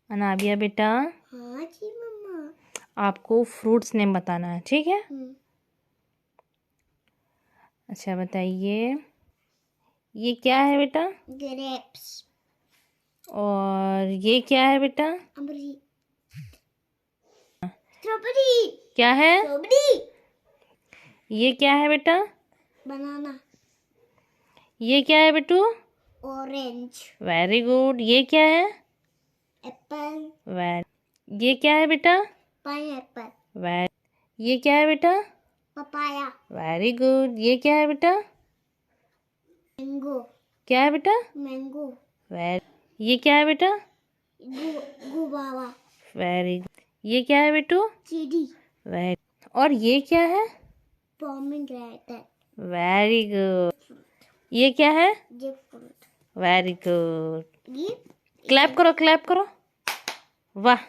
अनाबिया बेटा, हाँ जी मम्मा। आपको फ्रूट्स नेम बताना है, ठीक है? अच्छा बताइए, ये क्या है बेटा? ग्रेप्स। और ये क्या है बेटा? अमरूद। स्ट्रॉबेरी। क्या है? स्ट्रॉबेरी। ये क्या है बेटा? बनाना। ये क्या है बेटू? ऑरेंज। Very good. ये क्या है? एप्पल। ये क्या है बेटा? पाइनएप्पल। ये क्या है बेटा? पपाया। Very good. ये क्या है बेटा? मैंगो। क्या है बेटा? मैंगो। ये क्या है बेटा? गुआवा। Very good. ये क्या है बेटू? चीनी। और ये क्या है? पोमेग्रेनेट। Very good. ये क्या है? जैकफ्रूट। Very good. ये क्लैप करो, क्लैप करो। वाह।